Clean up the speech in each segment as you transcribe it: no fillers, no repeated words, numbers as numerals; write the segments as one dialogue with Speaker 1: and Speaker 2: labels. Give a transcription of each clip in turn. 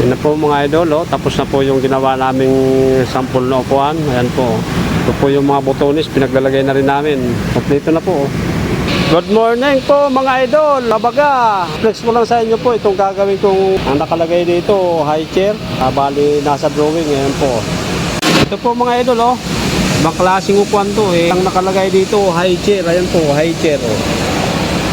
Speaker 1: Yan na po mga idol, oh. Tapos na po yung ginawa naming sample na upuan. Ayan po. Ito po yung mga botones, pinaglalagay na rin namin. Kompleto na po. Good morning po mga idol. Labaga. Flex ko lang sa inyo po itong gagawin kong ang nakalagay dito, high chair. Bali nasa drawing. Ayan po. Ito po mga idol, oh. Ibang klaseng upuan to eh. Ang nakalagay dito, high chair. Ayan po, high chair. Oh.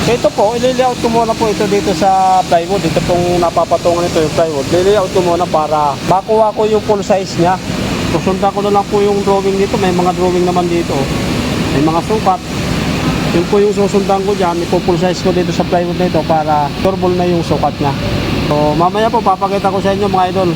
Speaker 1: Ito po, i-layout ko muna po ito dito sa plywood. Ito pong napapatungan ito yung plywood. I-layout ko muna para makuha ko yung full size niya. Susundan ko na lang po yung drawing dito. May mga drawing naman dito. May mga sukat. Yun po yung susundan ko dyan. Ipo-full size ko dito sa plywood na ito para turble na yung sukat niya. So mamaya po papakita ko sa inyo mga idol.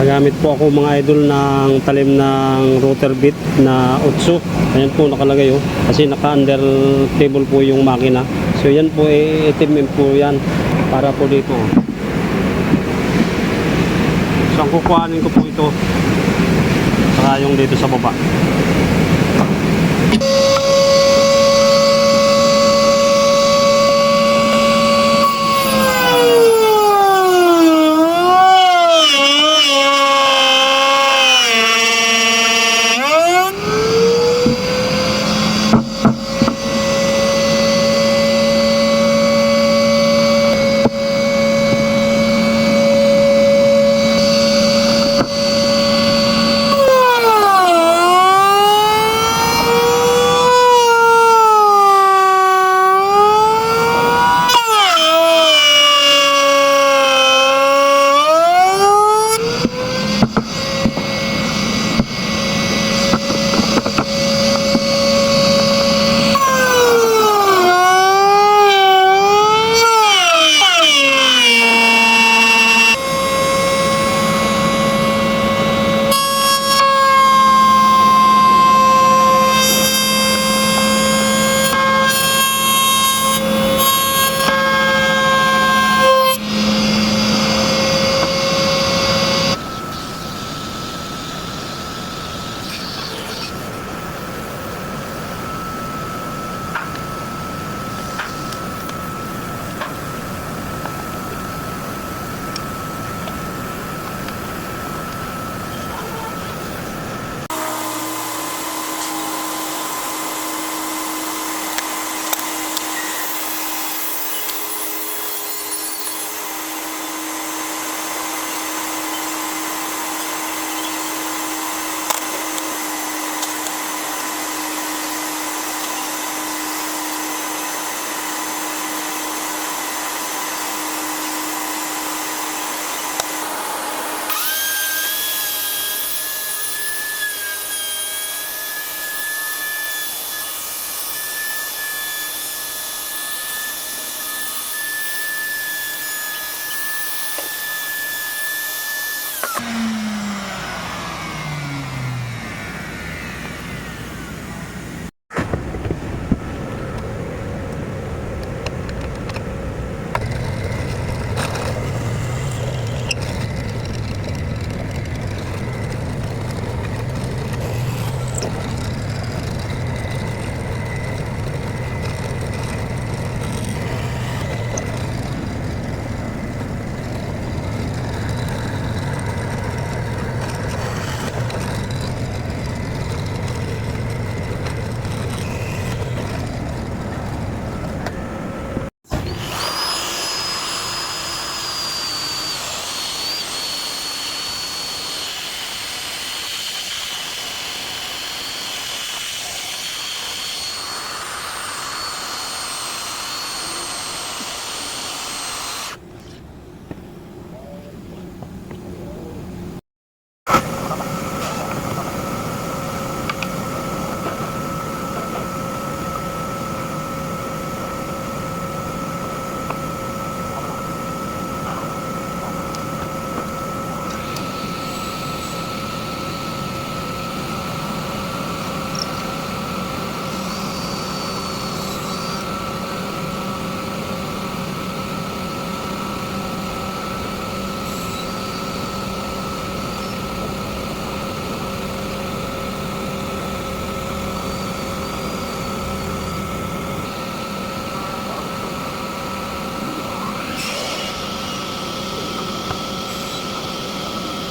Speaker 1: Nagamit po ako mga idol ng talim ng router bit na Otso. Ayan po nakalagay oh. Kasi naka under table po yung makina. So yan po itim po yan para po dito. So ang kukuhanin ko po ito saka yung dito sa baba.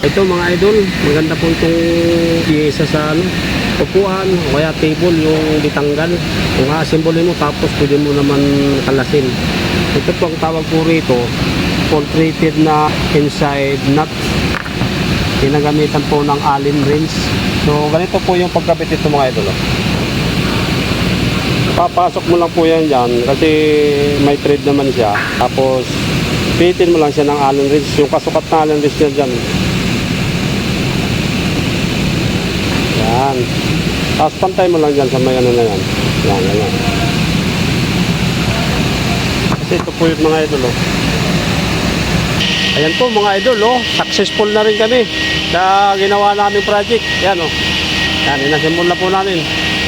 Speaker 1: Ito mga idol, maganda po itong piyesa sa ano, upuan o kaya table yung ditanggal. Kung asimbolin mo tapos pwede mo naman kalasin. Ito po ang tawag po rito, portraited na inside nut. Ginagamitan po ng Allen wrench. So ganito po yung pagkabit ito mga idol. Papasok mo lang po yan dyan kasi may thread naman siya. Tapos pitin mo lang siya ng Allen wrench. Yung kasukat na Allen wrench niya dyan. Yan. Tapos pantay mo lang dyan sa may ano na yan. Yan, yan. Kasi ito po yung mga idol. Ayan po mga idol. Successful na rin kami sa ginawa naming project. Yan Yan, inasimul na po namin.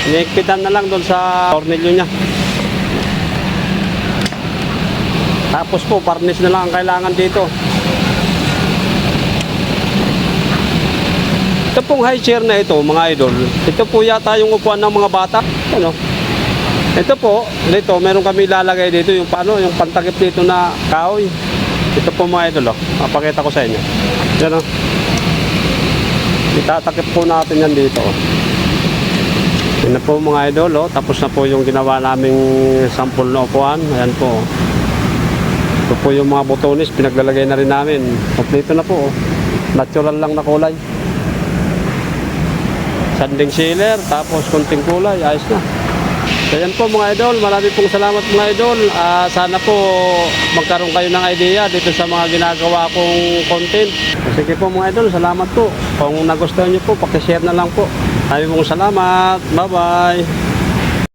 Speaker 1: Iniikpitan na lang doon sa tornilyo niya. Tapos po, varnish na lang ang kailangan dito. Ito pong high chair na ito, mga idol. Ito po yata yung upuan ng mga bata. Ito po, dito, meron kami ilalagay dito yung yung pantakip dito na kahoy. Ito po mga idol, mapakita ko sa inyo. Yan itatakip po natin yan dito. Yan na po mga idol, tapos na po yung ginawa naming sample na upuan. Ayan po. Ito po yung mga botones, pinaglalagay na rin namin. Kompleto na po. Natural lang na kulay. Sanding sealer, tapos konting kulay, ayos na. So yan po mga idol, marami pong salamat mga idol. Sana po magkaroon kayo ng idea dito sa mga ginagawa kong content. Sige po mga idol, salamat po. Kung nagustuhan nyo po, pakishare na lang po. Maraming pong salamat. Bye-bye.